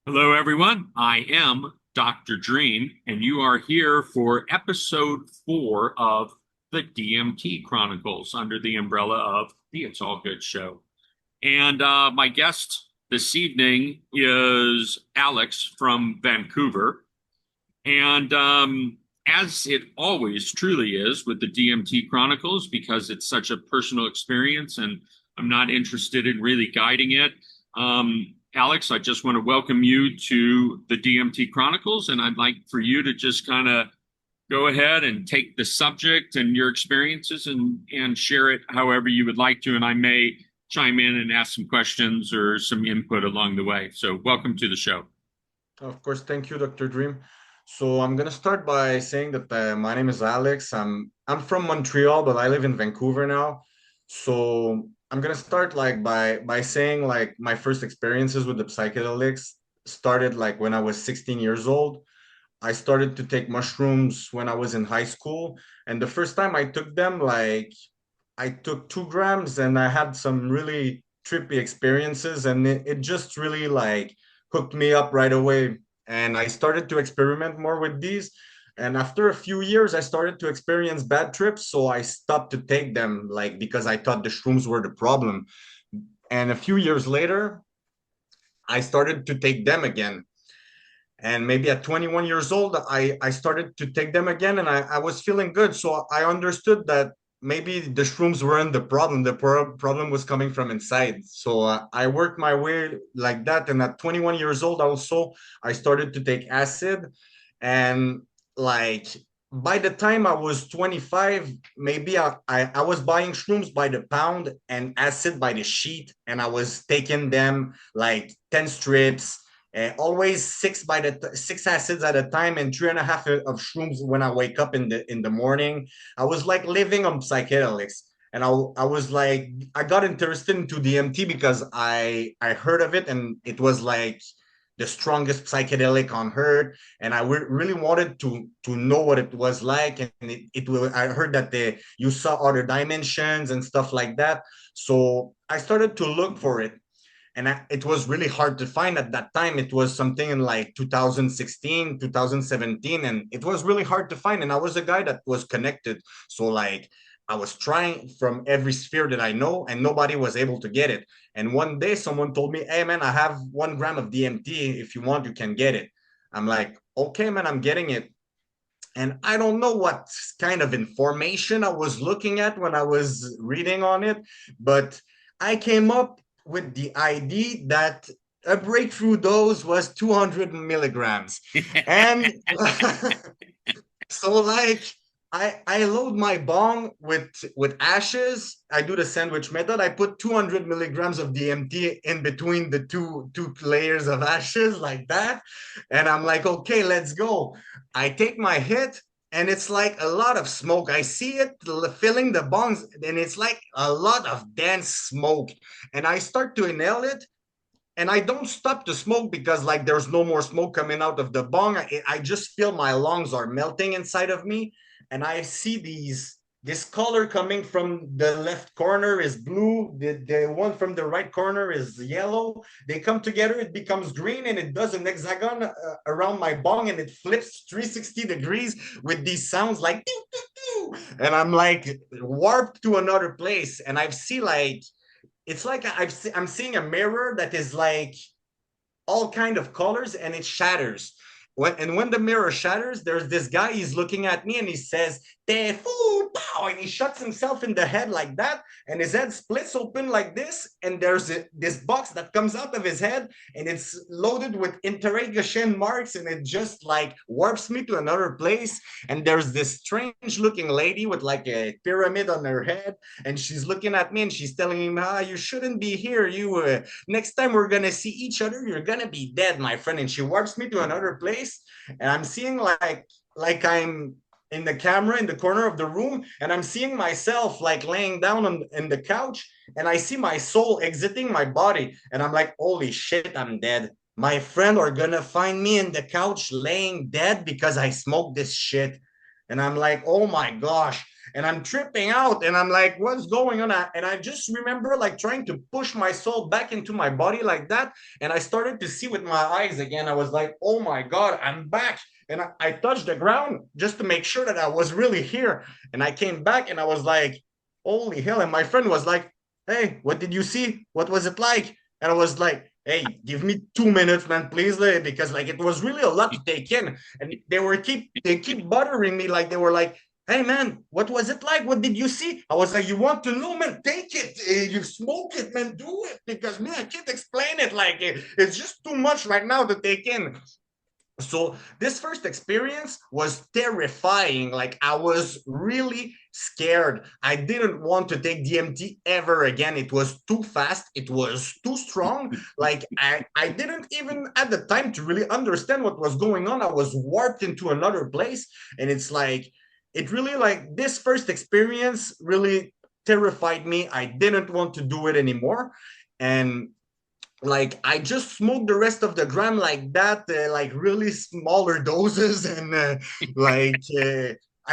Hello, everyone. I am Dr. Dream, and you are here for episode 4 of the DMT Chronicles under the umbrella of the It's All Good show. And my guest this evening is Alex from Vancouver. And as it always truly is with the DMT Chronicles, because it's such a personal experience and I'm not interested in really guiding it. Alex, I just want to welcome you to the DMT Chronicles, and I'd like for you to just kind of go ahead and take the subject and your experiences and share it however you would like to. And I may chime in and ask some questions or some input along the way. So, welcome to the show. Of course, thank you, Dr. Dream. So I'm gonna start by saying that my name is Alex. I'm from Montreal, but I live in Vancouver now. So I'm gonna start like by saying like my first experiences with the psychedelics started like when I was 16 years old. I started to take mushrooms when I was in high school, and the first time I took them, like I took 2 grams, and I had some really trippy experiences, and it just really like hooked me up right away. And I started to experiment more with these. And after a few years, I started to experience bad trips. So I stopped to take them, like because I thought the shrooms were the problem. And a few years later, I started to take them again. And maybe at 21 years old, I started to take them again, and I was feeling good. So I understood that maybe the shrooms weren't the problem. The problem was coming from inside. So I worked my way like that. And at 21 years old, also, I started to take acid. And like by the time I was 25, maybe I was buying shrooms by the pound and acid by the sheet. And I was taking them like 10 strips, always six acids at a time, and 3.5 of shrooms when I wake up in the morning. I was like living on psychedelics. And I was like, I got interested into DMT because I heard of it, and it was like the strongest psychedelic on earth, and I really wanted to know what it was like. And I heard that you saw other dimensions and stuff like that. So I started to look for it, and it was really hard to find at that time. It was something in like 2016, 2017, and it was really hard to find. And I was a guy that was connected. So like I was trying from every sphere that I know, and nobody was able to get it. And one day someone told me, "Hey man, I have 1 gram of DMT. If you want, you can get it." I'm like, "Okay, man, I'm getting it." And I don't know what kind of information I was looking at when I was reading on it, but I came up with the idea that a breakthrough dose was 200 milligrams. And so like I load my bong with ashes. I do the sandwich method. I put 200 milligrams of DMT in between the two layers of ashes like that, and I'm like, okay, let's go. I take my hit, and it's like a lot of smoke. I see it filling the bongs, and it's like a lot of dense smoke. And I start to inhale it, and I don't stop to smoke because like there's no more smoke coming out of the bong. I just feel my lungs are melting inside of me, and I see this color coming from the left corner is blue. The one from the right corner is yellow. They come together, it becomes green, and it does an hexagon around my bong, and it flips 360 degrees with these sounds like doo, doo, doo. And I'm like warped to another place, and I see like it's like I'm seeing a mirror that is like all kind of colors, and it shatters. When the mirror shatters, there's this guy, he's looking at me, and he says, "Te fu pow," and he shuts himself in the head like that, and his head splits open like this, and there's this box that comes out of his head, and it's loaded with interrogation marks, and it just like warps me to another place. And there's this strange looking lady with like a pyramid on her head, and she's looking at me, and she's telling him, you shouldn't be here. Next time we're gonna see each other, you're gonna be dead, my friend. And she warps me to another place, and I'm seeing like I'm in the camera in the corner of the room, and I'm seeing myself like laying down in the couch, and I see my soul exiting my body, and I'm like, holy shit, I'm dead. My friend are gonna find me in the couch laying dead because I smoked this shit. And I'm like, oh my gosh. and I'm tripping out, and I'm like, what's going on? And I just remember like trying to push my soul back into my body like that, and I started to see with my eyes again. I was like, oh my God, I'm back. And I touched the ground just to make sure that I was really here. And I came back and I was like, holy hell. And my friend was like, hey, what did you see? What was it like? And I was like, hey, give me 2 minutes, man, please, because like it was really a lot to take in. And they keep bothering me, like they were like, hey man, what was it like? What did you see? I was like, you want to know, man? Take it. You smoke it, man. Do it. Because me, I can't explain it. Like it's just too much right now to take in. So this first experience was terrifying. Like I was really scared. I didn't want to take DMT ever again. It was too fast. It was too strong. Like I didn't even at the time to really understand what was going on. I was warped into another place. And it's like, it really like this first experience really terrified me. I didn't want to do it anymore. And like I just smoked the rest of the gram like that, like really smaller doses, and I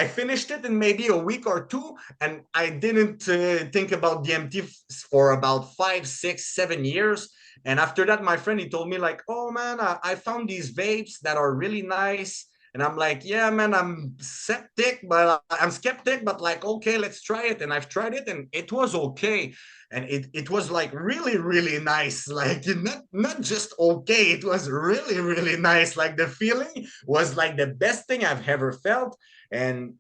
finished it in maybe a week or two, and I didn't think about DMT for about 5, 6, 7 years. And after that, my friend he told me like, "Oh man, I found these vapes that are really nice." And I'm like, yeah, man, I'm skeptic, but like, okay, let's try it. And I've tried it, and it was okay, and it was like really really nice, like not just okay, it was really really nice. Like the feeling was like the best thing I've ever felt, and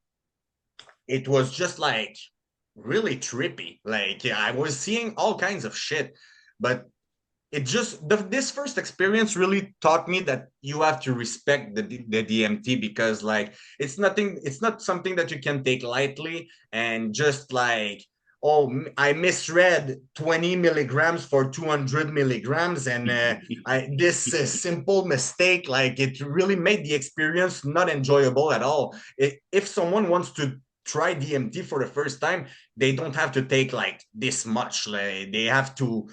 it was just like really trippy. Like yeah, I was seeing all kinds of shit, but this first experience really taught me that you have to respect the DMT, because like it's not something that you can take lightly and just like, oh, I misread 20 milligrams for 200 milligrams, and this simple mistake, like it really made the experience not enjoyable at all. If someone wants to try DMT for the first time, they don't have to take like this much. Like they have to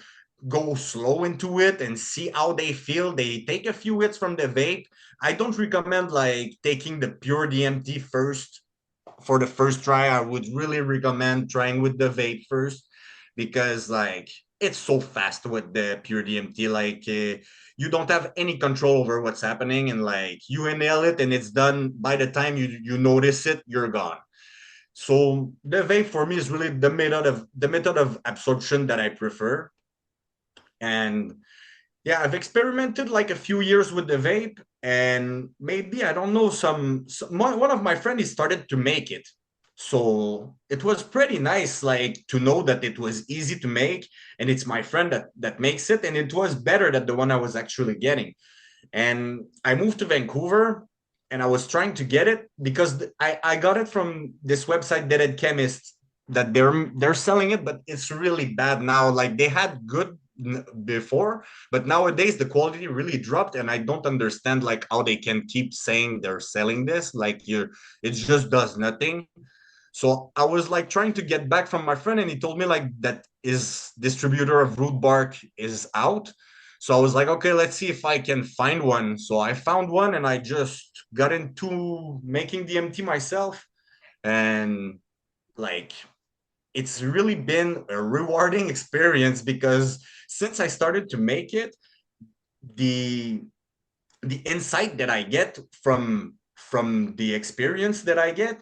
go slow into it and see how they feel. They take a few hits from the vape. I don't recommend like taking the pure DMT first for the first try. I would really recommend trying with the vape first, because like it's so fast with the pure DMT. Like you don't have any control over what's happening, and like you inhale it and it's done. By the time you notice it, you're gone. So the vape for me is really the method of absorption that I prefer. And yeah, I've experimented like a few years with the vape, and maybe I don't know one of my friends started to make it. So it was pretty nice, like to know that it was easy to make, and it's my friend that makes it, and it was better than the one I was actually getting. And I moved to Vancouver, and I was trying to get it because I got it from this website, Dead Chemist, that they're selling it, but it's really bad now. Like they had good before, but nowadays the quality really dropped, and I don't understand like how they can keep saying they're selling this. Like it just does nothing. So I was like trying to get back from my friend, and he told me like that his distributor of root bark is out. So I was like, okay, let's see if I can find one. So I found one, and I just got into making DMT myself. And like it's really been a rewarding experience, because since I started to make it, the the insight that I get from the experience that I get,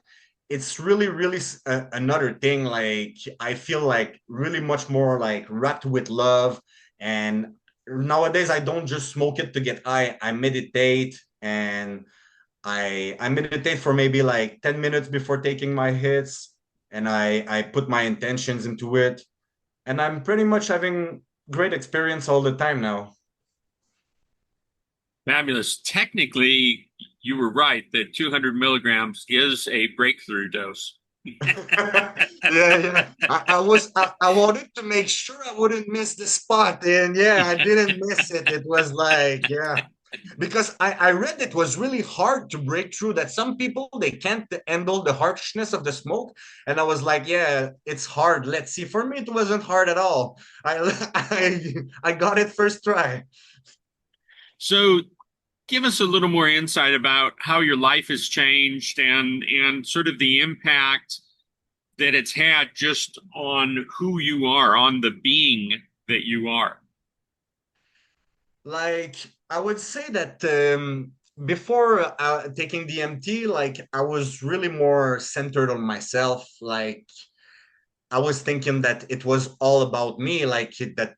it's really really another thing. Like I feel like really much more like wrapped with love. And nowadays I don't just smoke it to get high. I meditate, and I meditate for maybe like 10 minutes before taking my hits, and I put my intentions into it, and I'm pretty much having great experience all the time now. Fabulous. Technically, you were right that 200 milligrams is a breakthrough dose. Yeah, yeah. I wanted to make sure I wouldn't miss the spot, and yeah, I didn't miss it. It was like, yeah, because I read it was really hard to break through, that some people they can't handle the harshness of the smoke. And I was like, yeah, it's hard. Let's see. For me, it wasn't hard at all. I got it first try. So, give us a little more insight about how your life has changed and sort of the impact that it's had just on who you are, on the being that you are? Like, I would say that before taking DMT, like I was really more centered on myself. Like I was thinking that it was all about me, like that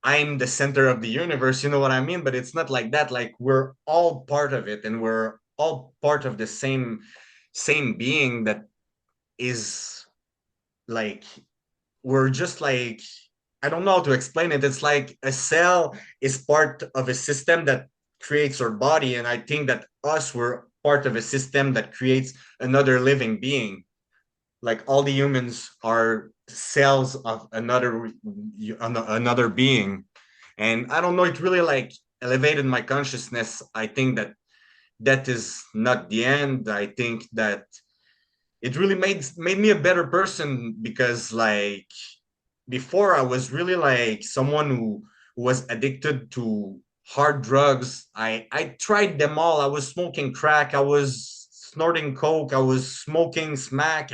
I'm the center of the universe, you know what I mean? But it's not like that. Like we're all part of it, and we're all part of the same being that is like we're just like I don't know how to explain it. It's like a cell is part of a system that creates our body, and I think that us we're part of a system that creates another living being. Like all the humans are cells of another being, and I don't know. It really like elevated my consciousness. I think that that is not the end. I think that it really made me a better person because like before I was really like someone who was addicted to hard drugs. I tried them all. I was smoking crack. I was snorting coke. I was smoking smack.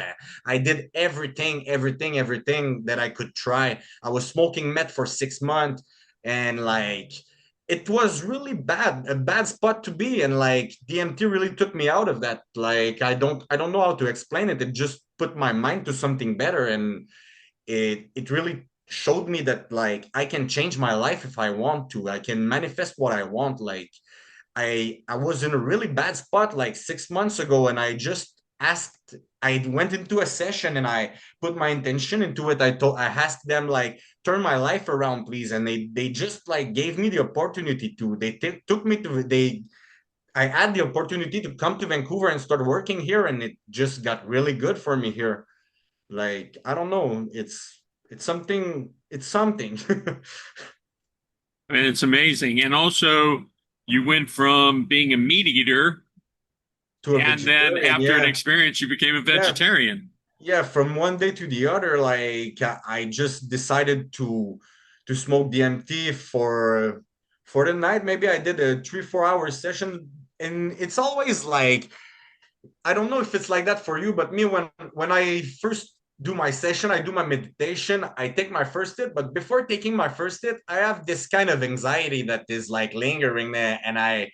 I did everything that I could try. I was smoking meth for 6 months, and like it was really bad, a bad spot to be. And like DMT really took me out of that. Like I don't know how to explain it. It just put my mind to something better, and it really showed me that like I can change my life if I want to. I can manifest what I want. Like I was in a really bad spot like 6 months ago, and I just asked. I went into a session and I put my intention into it. I asked them like turn my life around, please, and they just like gave me the opportunity to. Took me to they. I had the opportunity to come to Vancouver and start working here, and it just got really good for me here. Like I don't know, it's something. I mean, it's amazing. And also, you went from being a meat eater, To a and then vegetarian. after an Yeah, experience, you became a yeah, vegetarian. yeah. From one day to the other, like I just decided to smoke DMT for the night. Maybe I did a 3 4 hour session, and it's always like I don't know if it's like that for you, but me when I first do my session, I do my meditation, I take my first hit, but before taking my first hit, I have this kind of anxiety that is like lingering there, and I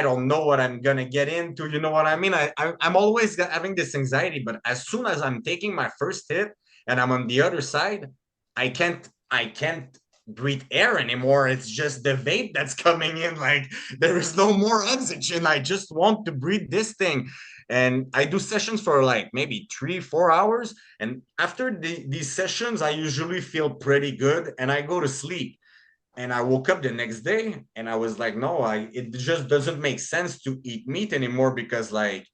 don't know what I'm gonna get into. You know what I mean? I'm always having this anxiety, but as soon as I'm taking my first hit and I'm on the other side, I can't breathe air anymore. It's just the vape that's coming in. Like there is no more oxygen. I just want to breathe this thing, and I do sessions for like maybe 3 4 hours, and after these sessions I usually feel pretty good and I go to sleep, and I woke up the next day and I was like no, I it just doesn't make sense to eat meat anymore because like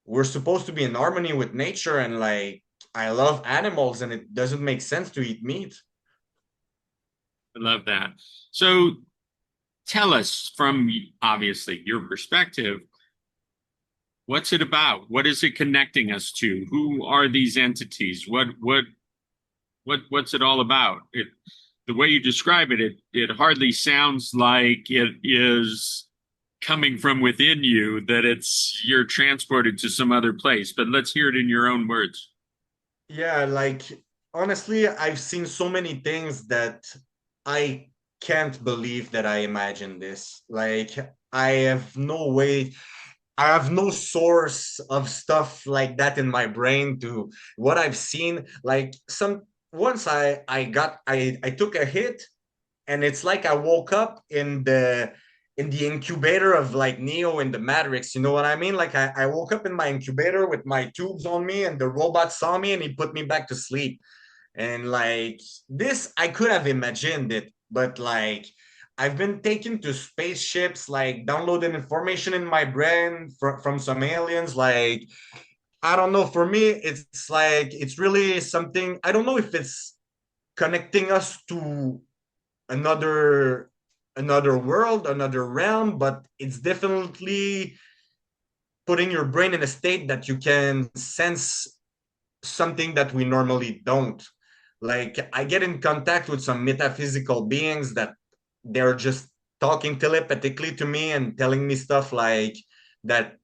we're supposed to be in harmony with nature, and like I love animals and it doesn't make sense to eat meat. I love that. So tell us from obviously your perspective, what's it about? What is it connecting us to? Who are these entities? What's it all about? The way you describe it, it hardly sounds like it is coming from within you, that it's you're transported to some other place. But let's hear it in your own words. Yeah, like honestly, I've seen so many things that I can't believe that I imagined this. Like I have no way, I have no source of stuff like that in my brain to what I've seen. Like some once I took a hit, and it's like I woke up in the incubator of like Neo in the Matrix. You know what I mean? Like I woke up in my incubator with my tubes on me, and the robot saw me and he put me back to sleep. And like this, I could have imagined it, but like I've been taken to spaceships, like downloading information in my brain from some aliens. Like I don't know. For me, it's like it's really something. I don't know if it's connecting us to another another world, another realm, but it's definitely putting your brain in a state that you can sense something that we normally don't. Like I get in contact with some metaphysical beings that they're just talking telepathically to me and telling me stuff like that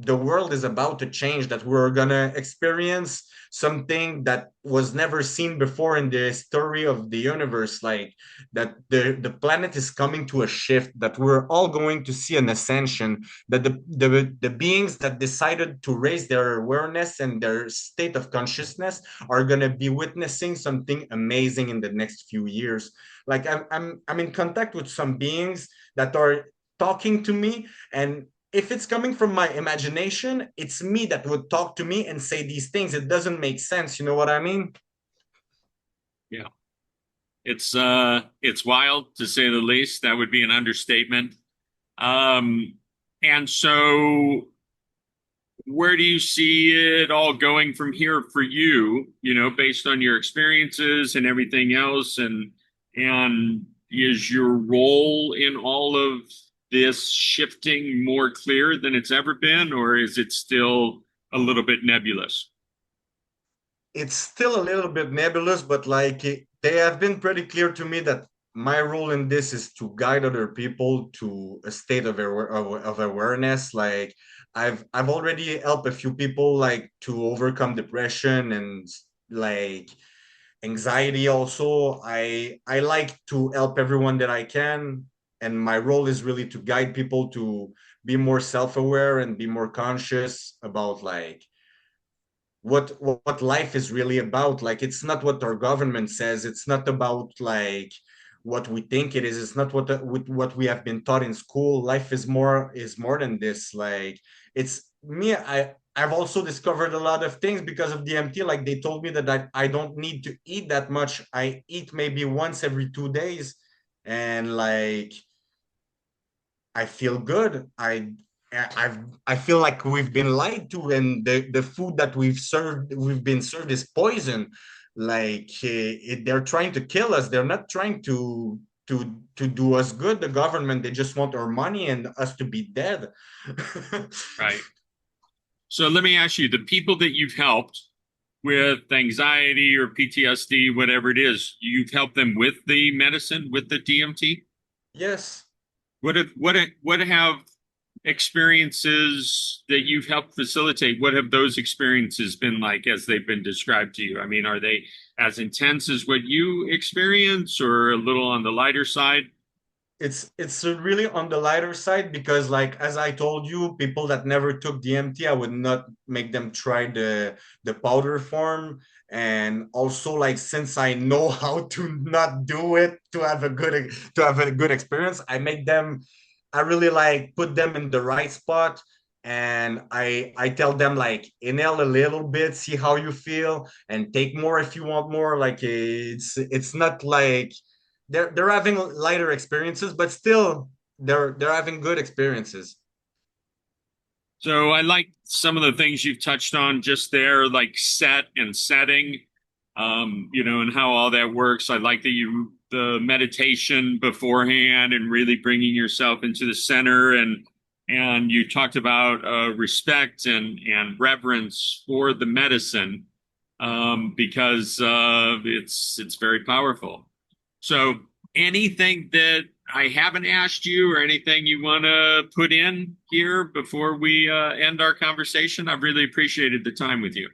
the world is about to change, that we're gonna experience something that was never seen before in the history of the universe, like that the planet is coming to a shift, that we're all going to see an ascension, that the beings that decided to raise their awareness and their state of consciousness are going to be witnessing something amazing in the next few years. Like I'm in contact with some beings that are talking to me, and if it's coming from my imagination, it's me that would talk to me and say these things. It doesn't make sense. You know what I mean? Yeah. It's wild to say the least. That would be an understatement. Um, and so where do you see it all going from here for you, based on your experiences and everything else? And is your role in all of this shifting more clear than it's ever been, or is it still a little bit nebulous? It's still a little bit nebulous, but like they have been pretty clear to me that my role in this is to guide other people to a state of awareness. Like I've already helped a few people like to overcome depression and like anxiety also. I like to help everyone that I can, and my role is really to guide people to be more self-aware and be more conscious about like what life is really about. Like it's not what our government says, it's not about like what we think it is, it's not what we have been taught in school. Life is more than this. Like it's me, I've also discovered a lot of things because of DMT. Like they told me that I don't need to eat that much. I eat maybe once every 2 days, and like I feel good. I feel like we've been lied to, and the food that we've been served is poison. Like they're trying to kill us. They're not trying to do us good. The government, they just want our money and us to be dead. Right. So let me ask you, the people that you've helped with anxiety or PTSD, whatever it is, you've helped them with the medicine, with the DMT? Yes. What have experiences that you've helped facilitate? What have those experiences been like as they've been described to you? I mean, are they as intense as what you experience or a little on the lighter side? It's really on the lighter side, because like as I told you, people that never took DMT, I would not make them try the powder form. And also like since I know how to not do it to have a good experience, I really like put them in the right spot. And I tell them like inhale a little bit, see how you feel, and take more if you want more. Like it's not like they're having lighter experiences, but still they're having good experiences. So I like some of the things you've touched on just there, like set and setting, and how all that works. I like that the meditation beforehand and really bringing yourself into the center, and you talked about respect and reverence for the medicine, because it's very powerful. So anything that I haven't asked you or anything you want to put in here before we end our conversation? I've really appreciated the time with you.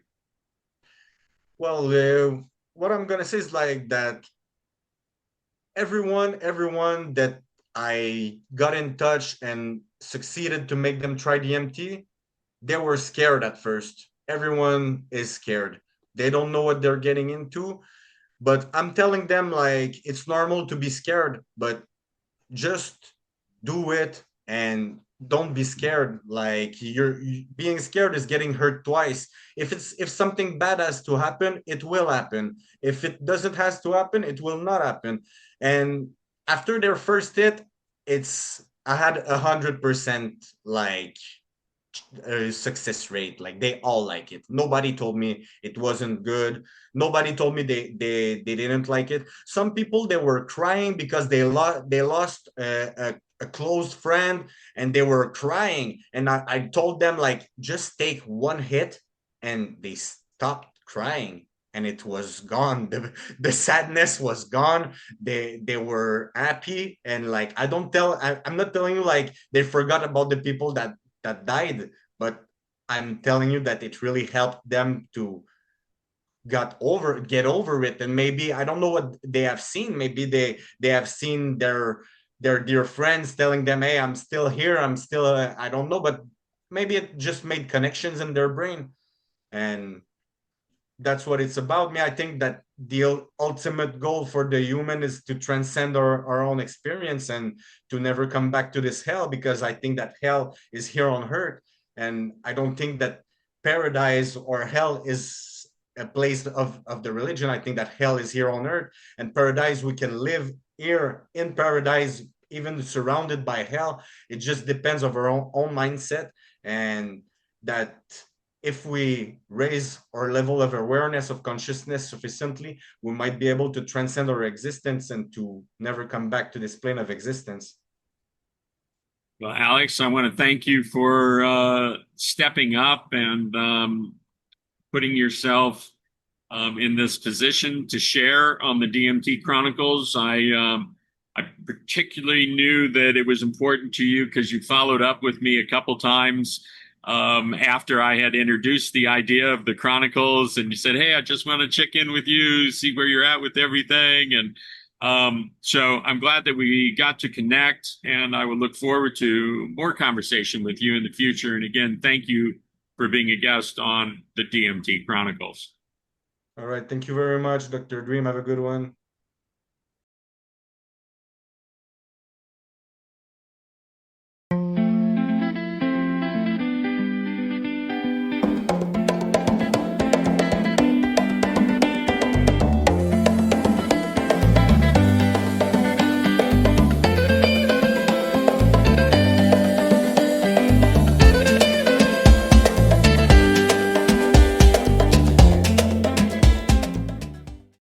Well, what I'm gonna say is like that everyone that I got in touch and succeeded to make them try DMT, they were scared at first. Everyone is scared. They don't know what they're getting into. But I'm telling them like it's normal to be scared, but just do it and don't be scared. Like being scared is getting hurt twice. If something bad has to happen, it will happen. If it doesn't has to happen, it will not happen. And after their first hit, it's I had 100% like success rate. Like they all like it. Nobody told me it wasn't good. Nobody told me they didn't like it. Some people, they were crying because they lost a close friend, and they were crying. And I told them like just take one hit, and they stopped crying. And it was gone. The sadness was gone. They were happy. And like I'm not telling you like they forgot about the people that died, but I'm telling you that it really helped them to get over it. And maybe I don't know what they have seen. Maybe they have seen their dear friends telling them, hey, I'm still here, I'm still I don't know, but maybe it just made connections in their brain. And that's what it's about. Me, I think that the ultimate goal for the human is to transcend our own experience and to never come back to this hell, because I think that hell is here on earth. And I don't think that paradise or hell is a place of the religion. I think that hell is here on earth, and paradise, we can live here in paradise even surrounded by hell. It just depends of our own mindset. And that if we raise our level of awareness of consciousness sufficiently, we might be able to transcend our existence and to never come back to this plane of existence. Well, Alex, I want to thank you for stepping up and putting yourself in this position to share on the DMT Chronicles. I particularly knew that it was important to you because you followed up with me a couple times after I had introduced the idea of the Chronicles, and you said, "Hey, I just want to check in with you, see where you're at with everything." And so I'm glad that we got to connect, and I will look forward to more conversation with you in the future. And again, thank you for being a guest on the DMT Chronicles. All right. Thank you very much, Dr. Dream. Have a good one.